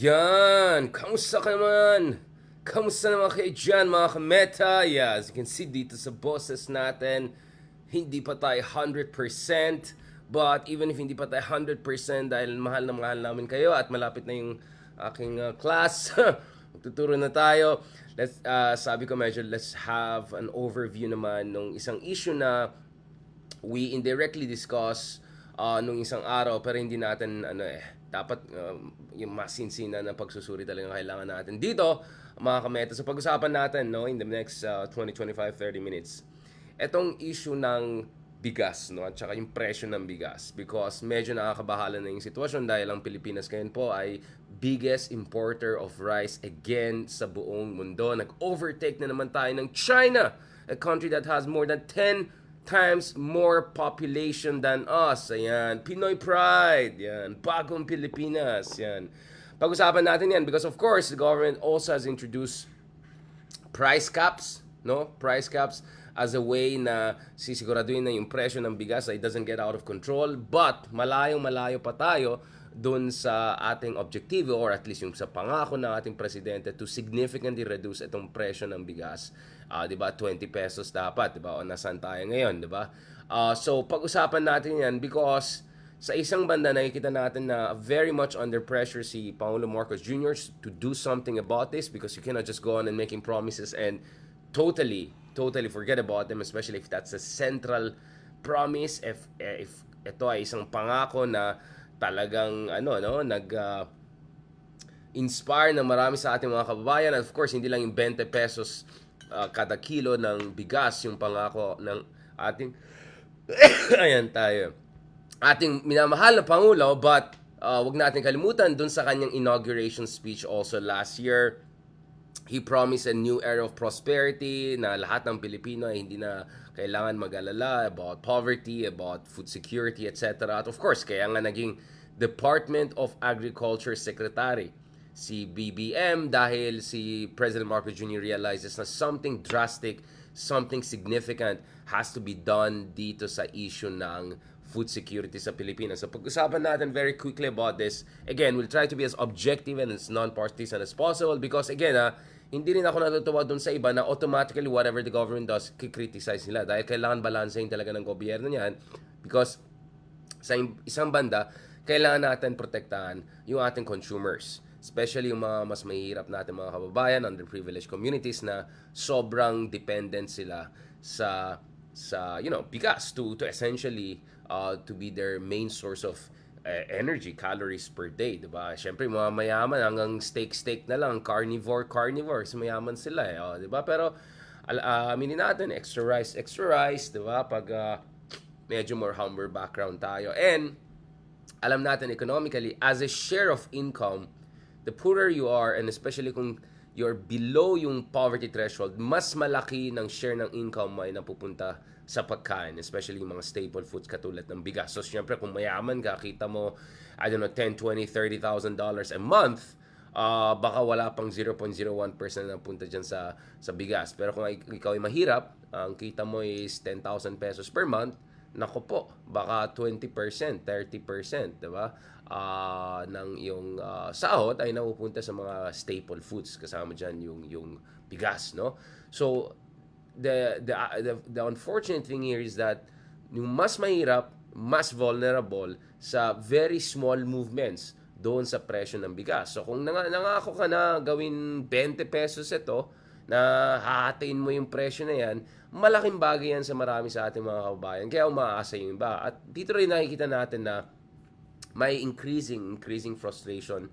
Yan! Kamusta ka naman? Kamusta naman kayo dyan mga kameta? Yeah, as you can see dito sa bosses natin, hindi pa tayo 100%. But even if hindi pa tayo 100% dahil mahal na mahal namin kayo at malapit na yung aking class, magtuturo na tayo. Sabi ko medyo let's have an overview naman ng isang issue na we indirectly discuss nung isang araw pero hindi natin dapat yung masinsinan na pagsusuri talaga kailangan natin dito mga kameta. So pag-usapan natin in the next 20, 25, 30 minutes etong issue ng bigas at saka yung presyo ng bigas because medyo nakakabahala na yung sitwasyon dahil ang Pilipinas ngayon po ay biggest importer of rice again sa buong mundo. Nag-overtake na naman tayo ng China, a country that has more than 10 times more population than us. Ayan, Pinoy pride. Yan, bagong Pilipinas. Yan. Pag-usapan natin yan because of course, the government also has introduced price caps, Price caps as a way na sisiguraduhin na yung presyo ng bigas ay doesn't get out of control. But malayong-malayo pa tayo dun sa ating objektibo or at least yung sa pangako ng ating presidente to significantly reduce itong presyo ng bigas. 'Di ba? 20 pesos dapat, 'di ba? O nasaan tayo ngayon, 'di ba? So pag-usapan natin 'yan because sa isang banda nakikita natin na very much under pressure si Pangulo Marcos Jr. to do something about this because you cannot just go on and making promises and totally forget about them, especially if that's a central promise, if ito ay isang pangako na talagang inspire ng marami sa ating mga kababayan. And of course, hindi lang yung 20 pesos kada kilo ng bigas yung pangako ng ating ayan tayo. Ating minamahal na Pangulo, but wag natin kalimutan dun sa kanyang inauguration speech also last year. He promised a new era of prosperity na lahat ng Pilipino ay hindi na kailangan mag-alala about poverty, about food security, etc. At of course, kaya nga naging Department of Agriculture Secretary si BBM dahil si President Marcos Jr. realizes na something drastic, something significant has to be done dito sa issue ng food security sa Pilipinas. So pag-usapan natin very quickly about this. Again, we'll try to be as objective and as non-partisan as possible because again, hindi rin ako natutuwa dun sa iba na automatically whatever the government does, kikriticize nila dahil kailangan balansehin talaga ng gobyerno niyan because sa isang banda, kailangan natin protektahan yung ating consumers. Especially yung mga mas mahihirap natin mga kababayan, underprivileged communities na sobrang dependent sila sa bigas to essentially to be their main source of energy, calories per day, diba? Syempre, mga mayaman hanggang steak na lang, carnivore, so mayaman sila diba? Pero aminin natin, extra rice, diba? Pag medyo more humble background tayo. And alam natin economically, as a share of income, the poorer you are, and especially kung you're below yung poverty threshold, mas malaki ng share ng income mo ay napupunta sa pagkain, especially yung mga staple foods katulad ng bigas. So, syempre, kung mayaman ka, kita mo, I don't know, 10, 20, $30,000 a month, baka wala pang 0.01% na punta dyan sa bigas. Pero kung ikaw ay mahirap, ang kita mo is 10,000 pesos per month, nako po, baka 20%, 30%, diba? Ng iyong sahod ay napupunta sa mga staple foods. Kasama dyan yung bigas, no? So, the unfortunate thing here is that yung mas mahirap, mas vulnerable sa very small movements doon sa presyo ng bigas. So kung nangako ka na gawin 20 pesos ito, na hahatiin mo yung presyo na yan, malaking bagay yan sa marami sa ating mga kababayan. Kaya umaasa yung iba. At dito rin nakikita natin na may increasing frustration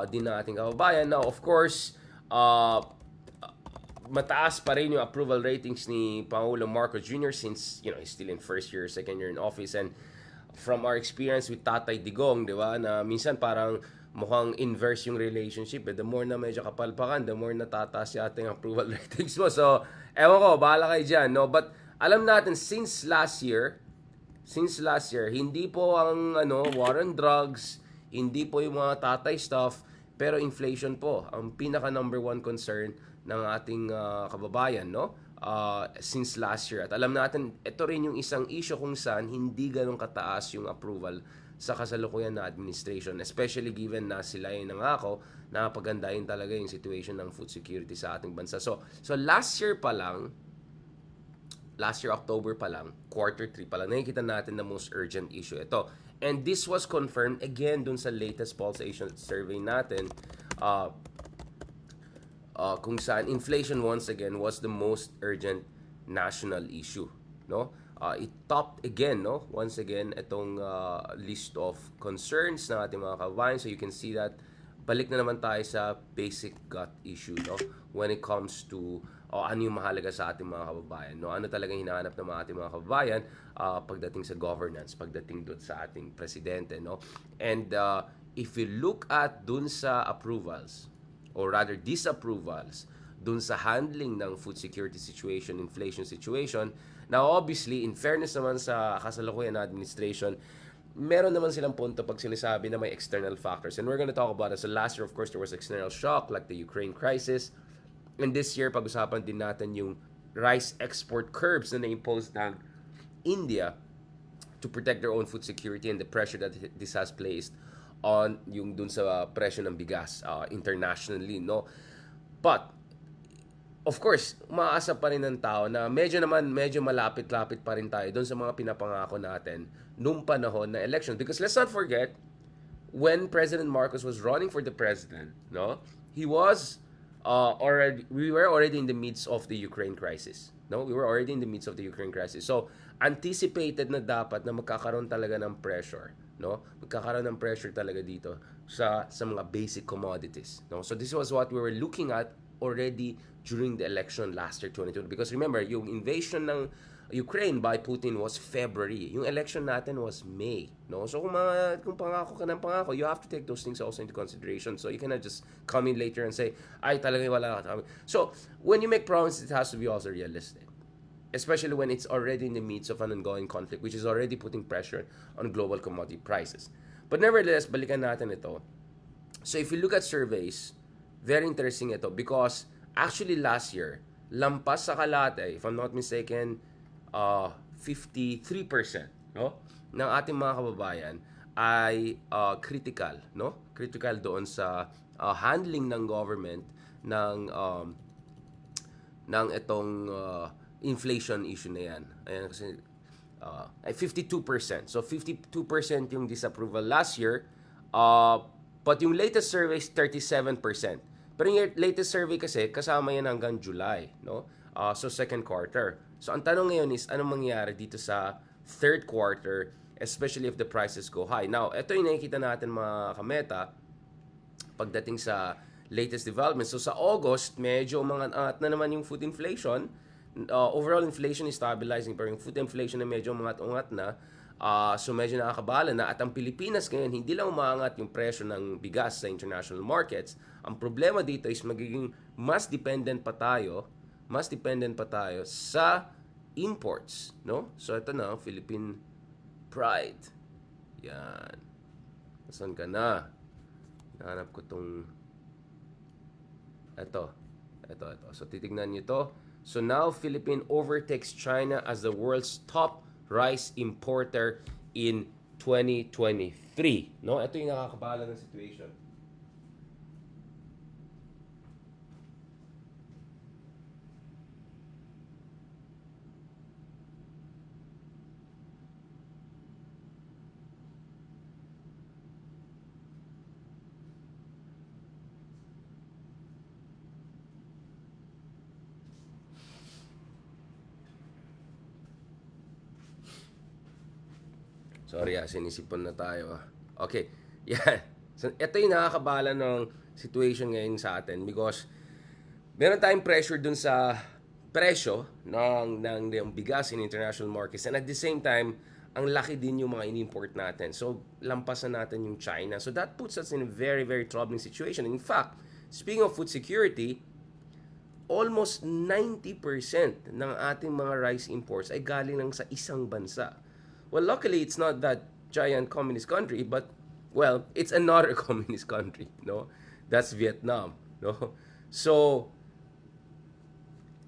din na ating kababayan. Now, of course, mataas pa rin yung approval ratings ni Pangulo Marcos Jr. since, he's still in first year, second year in office. And from our experience with Tatay Digong, di ba, na minsan parang mukhang inverse yung relationship. The more na medyo kapalpakan, the more natataas yung ating approval ratings mo. So, ewan ko, bahala kayo dyan, no? But alam natin, since last year, hindi po ang war on drugs, hindi po yung mga tatay stuff, pero inflation po ang pinaka number one concern ng ating kababayan, no? Since last year. At alam natin, ito rin yung isang issue kung saan hindi ganun kataas yung approval sa kasalukuyan na administration, especially given na sila ay nangako na pagandahin talaga yung situation ng food security sa ating bansa. So last year October pa lang, quarter 3 pa lang, nakikita natin na most urgent issue ito. And this was confirmed again dun sa latest pulsation survey natin, kung saan inflation once again was the most urgent national issue, no? It topped again, no? Once again, itong list of concerns ng ating mga kababayan. So you can see that balik na naman tayo sa basic gut issue, no? When it comes to ano yung mahalaga sa ating mga kababayan, no? Ano talagang hinahanap ng mga ating mga kababayan pagdating sa governance, pagdating doon sa ating presidente, no? And if you look at dun sa approvals, or rather disapprovals, dun sa handling ng food security situation, inflation situation. Now, obviously, in fairness naman sa kasalukuyan na administration, meron naman silang punto pag sinasabi na may external factors. And we're gonna talk about it. So last year, of course, there was external shock like the Ukraine crisis. And this year, pag-usapan din natin yung rice export curbs na na-impose ng India to protect their own food security and the pressure that this has placed on yung dun sa presyo ng bigas internationally, no? But of course, umaasa pa rin ng tao na medyo malapit-lapit pa rin tayo doon sa mga pinapangako natin nung panahon na election. Because let's not forget, when President Marcos was running for the president, no, we were already in the midst of the Ukraine crisis. No, we were already in the midst of the Ukraine crisis. So, anticipated na dapat na magkakaroon talaga ng pressure, no? Magkakaroon ng pressure talaga dito sa mga basic commodities, no? So, this was what we were looking at already during the election last year, 2020. Because remember, yung invasion ng Ukraine by Putin was February. Yung election natin was May, no? So kung pangako ka ng pangako, you have to take those things also into consideration. So you cannot just come in later and say, ay, talaga wala ka. So when you make promises, it has to be also realistic. Especially when it's already in the midst of an ongoing conflict, which is already putting pressure on global commodity prices. But nevertheless, balikan natin ito. So if you look at surveys, very interesting ito because actually last year, lampas sa kalate, if I'm not mistaken, 53%, no, ng ating mga kababayan ay critical, no? Critical doon sa handling ng government ng itong inflation issue na yan. Ayan kasi ay 52%. So 52% yung disapproval last year. But yung latest survey is 37%. Pero yung latest survey kasi, kasama yan hanggang July, no? So second quarter. So ang tanong ngayon is, anong mangyayari dito sa third quarter, especially if the prices go high? Now, ito yung nakikita natin mga kameta, pagdating sa latest development. So sa August, medyo umangat na naman yung food inflation. Overall inflation is stabilizing, pero yung food inflation na medyo umangat na. So medyo nakakabala na. At ang Pilipinas ngayon, hindi lang umangat yung presyo ng bigas sa international markets. Ang problema dito is magiging mas dependent pa tayo sa imports, no? So ito na, Philippine Pride. Yan. Saan ka na? Nahanap ko tong ito. So titignan niyo to. So now Philippine overtakes China as the world's top rice importer in 2023. No? Ito yung nakakabahala ng situation. Sorry sinisipon na tayo. Okay, yan. So, ito yung nakakabala ng situation ngayon sa atin because meron tayong pressure dun sa presyo ng bigas in international markets and at the same time, ang laki din yung mga in-import natin. So, lampasan natin yung China. So, that puts us in a very, very troubling situation. In fact, speaking of food security, almost 90% ng ating mga rice imports ay galing lang sa isang bansa. Well, luckily, it's not that giant communist country, but, well, it's another communist country, no? That's Vietnam, no? So,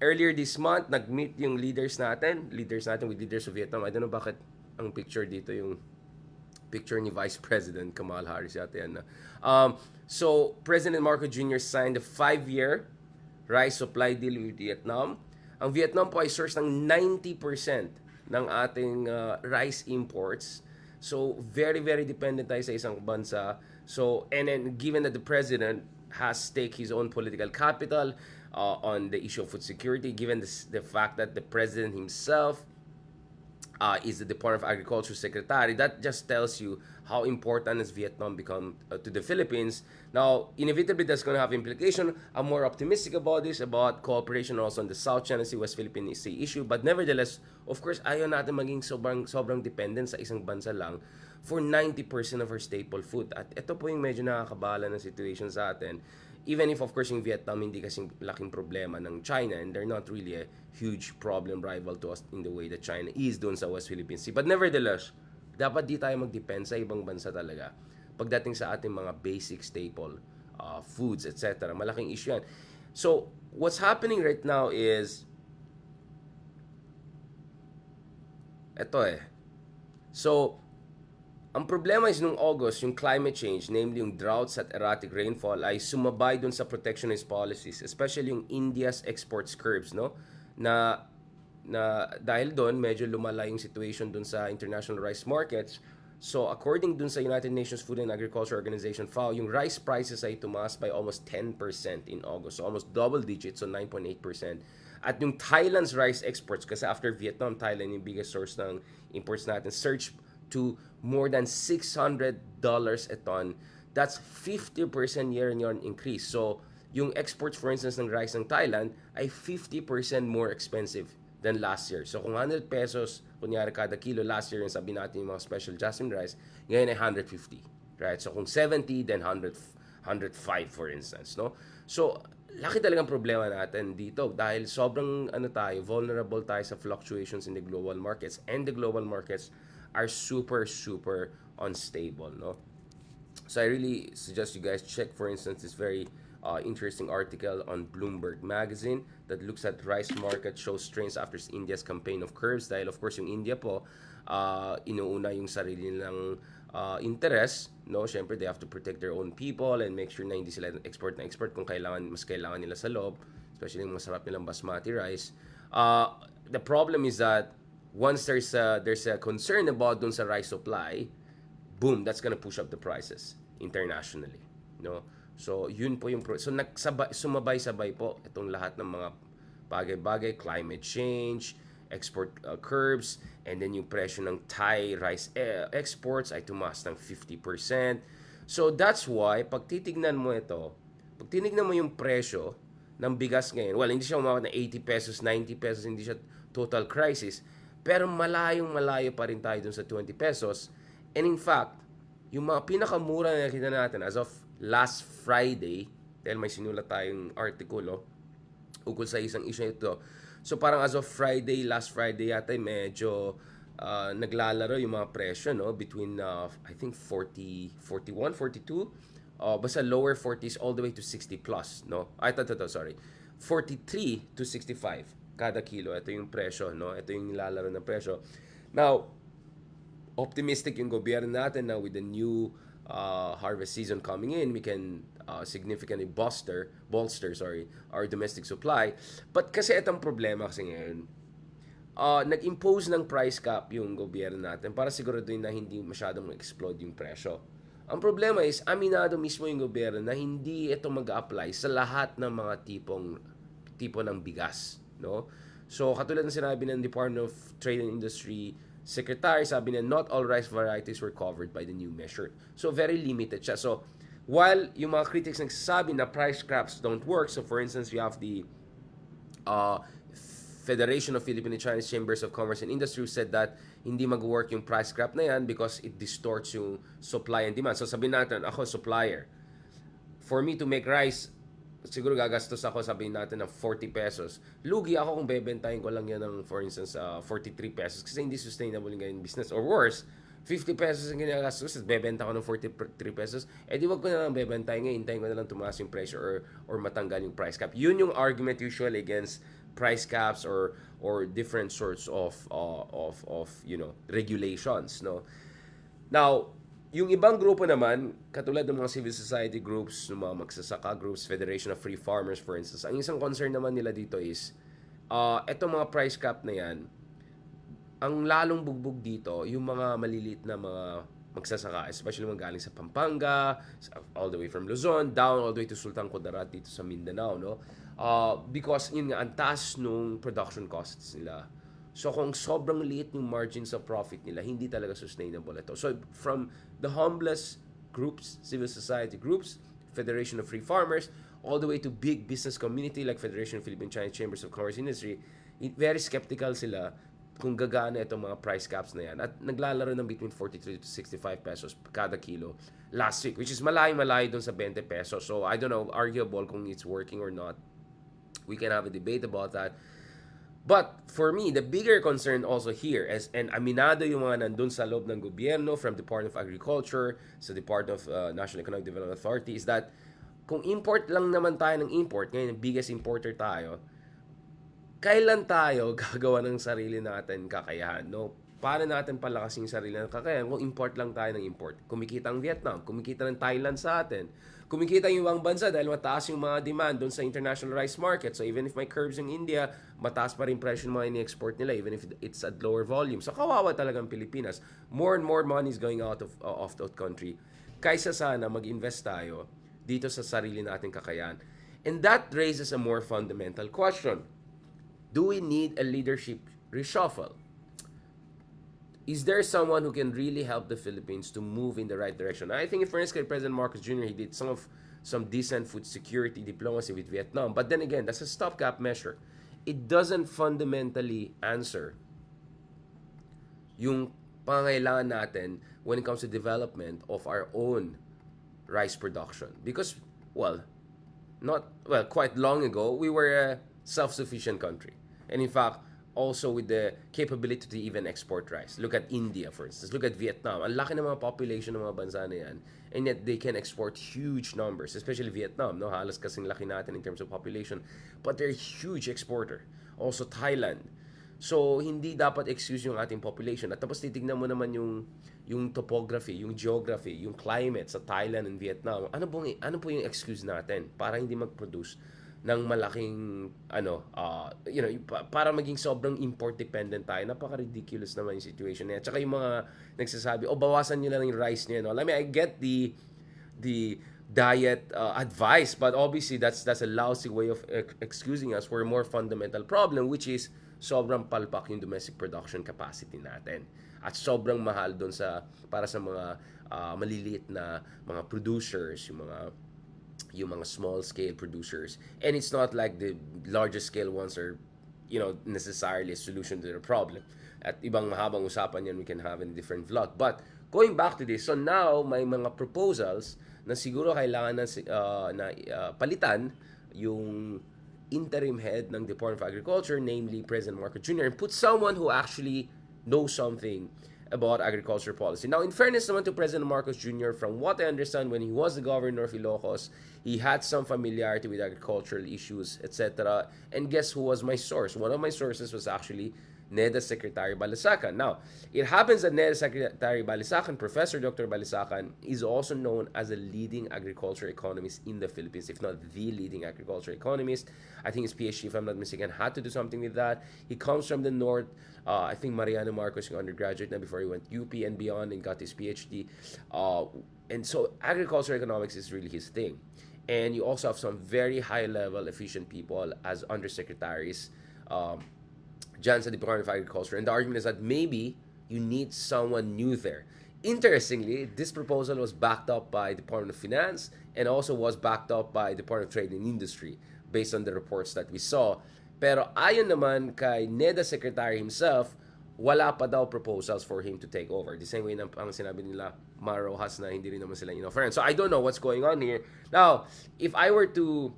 earlier this month, nag-meet yung leaders natin with leaders of Vietnam. I don't know bakit ang picture dito yung Picture ni Vice President Kamala Harris yata yan. So, President Marcos Jr. signed a 5-year rice supply deal with Vietnam. Ang Vietnam po ay source ng 90% ng ating rice imports. So, very, very dependent tayo sa isang bansa. So, and then given that the president has staked his own political capital on the issue of food security, given the fact that the president himself is the Department of Agriculture Secretary. That just tells you how important has Vietnam become to the Philippines. Now, inevitably, that's going to have implication. I'm more optimistic about this, about cooperation also on the South China Sea, West Philippine Sea issue. But nevertheless, of course, ayaw natin maging sobrang dependent sa isang bansa lang for 90% of our staple food. At ito po yung medyo nakakabala ng situation sa atin. Even if, of course, yung Vietnam hindi kasing laking problema ng China and they're not really a huge problem rival to us in the way that China is doon sa West Philippine Sea. But nevertheless, dapat di tayo mag-depend sa ibang bansa talaga pagdating sa ating mga basic staple foods, etc. Malaking issue yan. So, what's happening right now is eto So, ang problema is nung August, yung climate change, namely yung droughts at erratic rainfall, ay sumabay dun sa protectionist policies, especially yung India's exports curbs, no? Na dahil doon, medyo lumala yung situation dun sa international rice markets. So, according dun sa United Nations Food and Agriculture Organization, FAO, yung rice prices ay tumaas by almost 10% in August. So, almost double digits, so 9.8%. At yung Thailand's rice exports, kasi after Vietnam, Thailand yung biggest source ng imports natin, surged to more than $600 a ton. That's 50% year-on-year increase. So, yung exports, for instance, ng rice ng Thailand ay 50% more expensive than last year. So, kung 100 pesos, kunyari kada kilo last year, yung sabi natin yung mga special jasmine rice, ngayon ay 150. Right? So, kung 70, then 105, for instance. No? So, laki talagang problema natin dito dahil sobrang vulnerable tayo sa fluctuations in the global markets, and the global markets are super unstable, no? So I really suggest you guys check, for instance, this very interesting article on Bloomberg magazine that looks at rice market shows strains after India's campaign of curbs. Dahil of course yung India po inuuna yung sarili nilang interest, no? Syempre they have to protect their own people and make sure na hindi sila export kung mas kailangan nila sa loob, especially yung masarap nilang basmati rice. The problem is that once there's a concern about dun sa rice supply, boom, that's gonna push up the prices internationally, no? So yun po yung sumabay-sabay po itong lahat ng mga bagay-bagay, climate change, export curbs, and then yung presyo ng Thai rice exports ay tumaas ng 50%. So that's why pag titingnan mo yung presyo ng bigas ngayon, well, hindi siya umabot ng 80 pesos, 90 pesos, hindi siya total crisis. Pero malayo pa rin tayo dun sa 20 pesos. And in fact, yung mga pinakamura na nakita natin as of last Friday, dahil may sinulat tayong artikulo ukol sa isang issue ito. So parang as of last Friday yata medyo naglalaro yung mga presyo, no? Between I think 40, 41, 42. Basta lower 40s all the way to 60 plus, no? Sorry. 43 to 65 kada kilo. Ito yung presyo, no? Ito yung nilalaro ng presyo. Now, optimistic yung gobyerno natin na with the new harvest season coming in, we can significantly bolster our domestic supply. But kasi itong problema kasi ngayon, nag-impose ng price cap yung gobyerno natin para siguraduhin na hindi masyadong explode yung presyo. Ang problema is, aminado mismo yung gobyerno na hindi ito mag-apply sa lahat ng mga tipo ng bigas, no? So, katulad ng sinabi ng Department of Trade and Industry Secretary, sabi niya, not all rice varieties were covered by the new measure. So, very limited siya. So, while yung mga critics nagsasabi na price caps don't work, so for instance, we have the Federation of Philippine and Chinese Chambers of Commerce and Industry who said that hindi mag-work yung price cap na yan because it distorts yung supply and demand. So, sabihin natin, ako supplier. For me to make rice, siguro gagastos ako, sabihin natin, ng 40 pesos. Lugi ako kung bebentahin ko lang yan ng, for instance, 43 pesos kasi hindi sustainable yung ganyan business. Or worse, 50 pesos ang ginagastos, bebenta ko ng 43 pesos, di wag ko na lang bebentahin ngayon, hintayin ko na lang tumaas yung presyo or matanggal yung price cap. Yun yung argument usually against price caps or different sorts of regulations, no? Now, Yung ibang grupo naman, katulad ng mga civil society groups, ng mga magsasaka groups, Federation of Free Farmers for instance, ang isang concern naman nila dito is, etong mga price cap na yan, ang lalong bugbog dito, yung mga maliliit na mga magsasaka, especially mga galing sa Pampanga, all the way from Luzon, down all the way to Sultan Kudarat dito sa Mindanao, no? Because yun nga, ang taas nung production costs nila. So kung sobrang liit yung margin sa profit nila, hindi talaga sustainable ito. So from the humblest groups, civil society groups, Federation of Free Farmers, all the way to big business community like Federation of Philippine Chinese Chambers of Commerce Industry, very skeptical sila kung gagana itong mga price caps na yan. At naglalaro ng between 43 to 65 pesos kada kilo last week, which is malayo-malayo dun sa 20 pesos. So, I don't know, arguable kung it's working or not. We can have a debate about that. But for me, the bigger concern also here is, and aminado yung mga nandun sa loob ng gobyerno, from Department of Agriculture, sa Department of National Economic Development Authority, is that kung import lang naman tayo ng import, ngayon, biggest importer tayo, kailan tayo gagawa ng sarili natin kakayahan, no? Paano natin palakasin yung sarili natin kakayahan kung import lang tayo ng import? Kumikita ang Vietnam, kumikita ng Thailand sa atin, kumikita yung ibang bansa dahil mataas yung mga demand doon sa international rice market. So even if may curbs in India, mataas pa rin presyo ng mga ini-export nila even if it's at lower volume. So kawawa talagang Pilipinas. More and more money is going out of that country. Kaysa sana mag-invest tayo dito sa sarili nating kakayahan. And that raises a more fundamental question. Do we need a leadership reshuffle? Is there someone who can really help the Philippines to move in the right direction? I think, for instance, President Marcos Jr., he did some decent food security diplomacy with Vietnam. But then again, that's a stopgap measure. It doesn't fundamentally answer yung pangailangan natin when it comes to development of our own rice production. Because, quite long ago, we were a self-sufficient country. And in fact, also with the capability to even export rice. Look at India, for instance. Look at Vietnam. Ang laki ng mga population ng mga bansa na yan. And yet, they can export huge numbers, especially Vietnam. No? Halos kasing laki natin in terms of population. But they're a huge exporter. Also, Thailand. So, hindi dapat excuse yung ating population. At tapos titignan mo naman yung topography, yung geography, yung climate sa Thailand and Vietnam. Ano po yung excuse natin para hindi mag-produce ng malaking para maging sobrang import dependent tayo? Napaka-ridiculous naman yung situation niya. Tsaka yung mga nagsasabi, bawasan niyo lang yung rice niya, no? I mean, I get the diet advice, but obviously that's a lousy way of excusing us for a more fundamental problem, which is sobrang palpak yung domestic production capacity natin. At sobrang mahal doon para sa mga maliliit na mga producers, yung mga small scale producers. And it's not like the larger scale ones are necessarily a solution to the problem. At ibang mahabang usapan yan we can have in a different vlog. But going back to this, so now may mga proposals na siguro kailangan na palitan yung interim head ng Department of Agriculture, namely President Marcos Jr., and put someone who actually knows something about agriculture policy. Now, in fairness naman to President Marcos Jr., from what I understand, when he was the governor of Ilocos, he had some familiarity with agricultural issues, etc. And guess who was my source? One of my sources was actually NEDA Secretary Balisacan. Now, it happens that NEDA Secretary Balisacan, Professor Dr. Balisacan, is also known as a leading agriculture economist in the Philippines, if not the leading agriculture economist. I think his PhD, if I'm not mistaken, had to do something with that. He comes from the north. I think Mariano Marcos, yung undergraduate na before he went UP and beyond and got his PhD. And so agriculture economics is really his thing. And you also have some very high-level, efficient people as undersecretaries dyan sa Department of Agriculture. And the argument is that maybe you need someone new there. Interestingly, this proposal was backed up by Department of Finance and also was backed up by Department of Trade and Industry based on the reports that we saw. Pero ayon naman kay NEDA Secretary himself, wala pa daw proposals for him to take over. The same way na ang sinabi nila Marojas na hindi rin naman sila in-offer. So I don't know what's going on here. Now, if I were to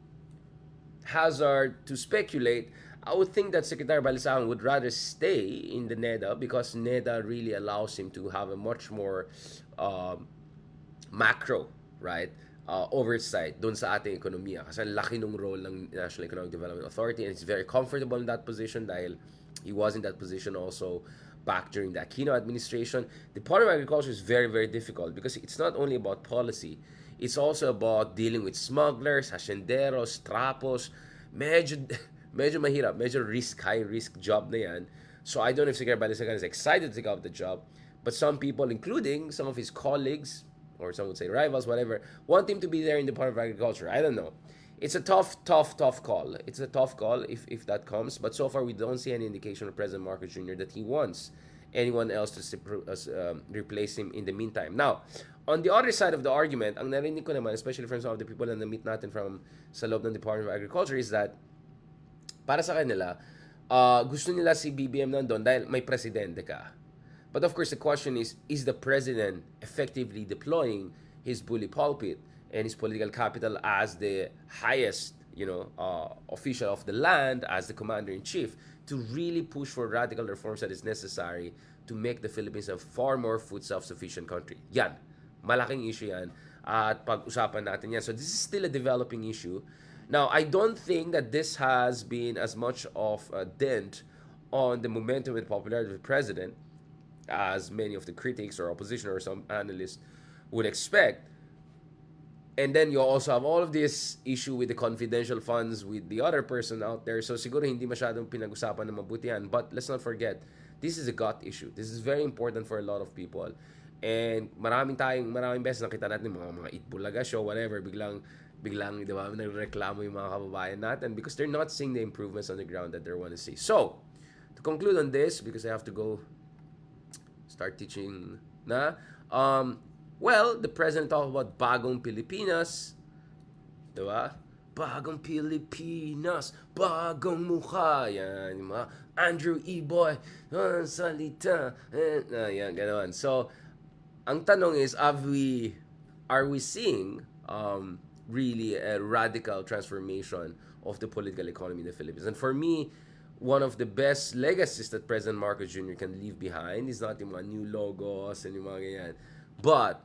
hazard to speculate, I would think that Secretary Balisacan would rather stay in the NEDA because NEDA really allows him to have a much more macro, right, oversight doon sa ating ekonomiya. Kasi laki ng role ng National Economic Development Authority and he's very comfortable in that position dahil he was in that position also back during the Aquino administration. The Department of Agriculture is very, very difficult because it's not only about policy. It's also about dealing with smugglers, hacienderos, trapos. Medyo, medyo mahirap. Medyo high risk job na yan. So I don't know if Secretary Balisagan is excited to take up the job. But some people, including some of his colleagues, or some would say rivals, whatever, want him to be there in the Department of Agriculture. I don't know. It's a tough call. It's a tough call if that comes. But so far, we don't see any indication of President Marcos Jr. that he wants anyone else to replace him in the meantime. Now, on the other side of the argument, ang narinig ko naman, especially from some of the people na na-meet natin from sa loob ng Department of Agriculture, is that para sa kanila, gusto nila si BBM nandun dahil may presidente ka. But of course, the question is the president effectively deploying his bully pulpit and his political capital as the highest, official of the land, as the commander-in-chief, to really push for radical reforms that is necessary to make the Philippines a far more food self-sufficient country? Yan. Malaking issue yan. At pag-usapan natin yan. So this is still a developing issue. Now, I don't think that this has been as much of a dent on the momentum and popularity of the president as many of the critics or opposition or some analysts would expect. And then you also have all of this issue with the confidential funds with the other person out there. So siguro hindi masyadong pinag-usapan ng mabuti yan. But let's not forget, this is a gut issue. This is very important for a lot of people. And maraming beses nakita natin mga Itbulaga show, whatever, biglang di ba, nagreklamo yung mga kababayan natin because they're not seeing the improvements on the ground that they want to see. So, to conclude on this, because I have to go start teaching na, well, the president talked about bagong Pilipinas, di ba? Bagong Pilipinas, bagong mukha. Yan, yung mga Andrew E. Boy, salita. Yan, gano'n. So, ang tanong is, are we seeing really a radical transformation of the political economy in the Philippines? And for me, one of the best legacies that President Marcos Jr. can leave behind is not yung mga new logos and yung mga ganyan, but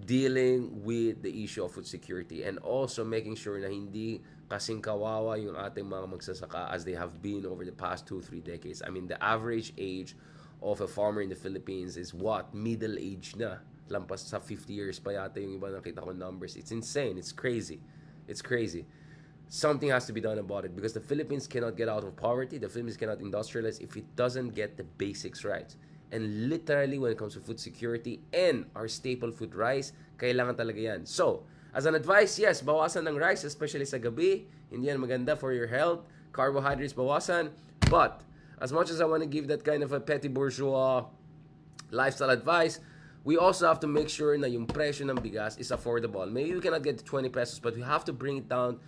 dealing with the issue of food security and also making sure na hindi kasing kawawa yung ating mga magsasaka as they have been over the past 2-3 decades. I mean, the average age of a farmer in the Philippines is what? Middle age na. Lampas sa 50 years pa yata yung iba nakita ko numbers. It's insane. It's crazy. It's crazy. Something has to be done about it because the Philippines cannot get out of poverty. The Philippines cannot industrialize if it doesn't get the basics right. And literally, when it comes to food security and our staple food, rice, kailangan talaga yan. So, as an advice, yes, bawasan ng rice, especially sa gabi. Hindi yan maganda for your health. Carbohydrates, bawasan. But, as much as I want to give that kind of a petty bourgeois lifestyle advice, we also have to make sure na yung presyo ng bigas is affordable. Maybe we cannot get to 20 pesos, but we have to bring it down.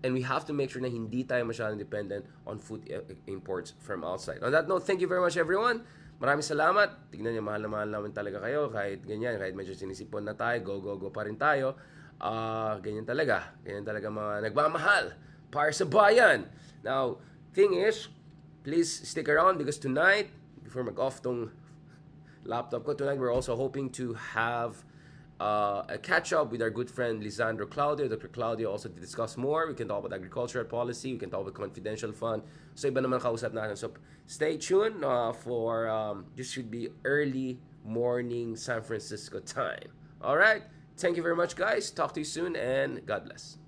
And we have to make sure na hindi tayo masyadong dependent on food imports from outside. On that note, thank you very much, everyone. Maraming salamat. Tignan niyo, mahal na mahal naman talaga kayo. Kahit ganyan, kahit medyo sinisipon na tayo, go pa rin tayo. Ganyan talaga. Ganyan talaga mga nagmamahal para sa bayan. Now, thing is, please stick around because tonight, before mag-off tong laptop ko, tonight we're also hoping to have a catch-up with our good friend Lisandro Claudio, Dr. Claudio, also to discuss more. We can talk about agricultural policy. We can talk about confidential fund. So, iba naman kausap natin. So, stay tuned for, this should be early morning San Francisco time. All right? Thank you very much, guys. Talk to you soon, and God bless.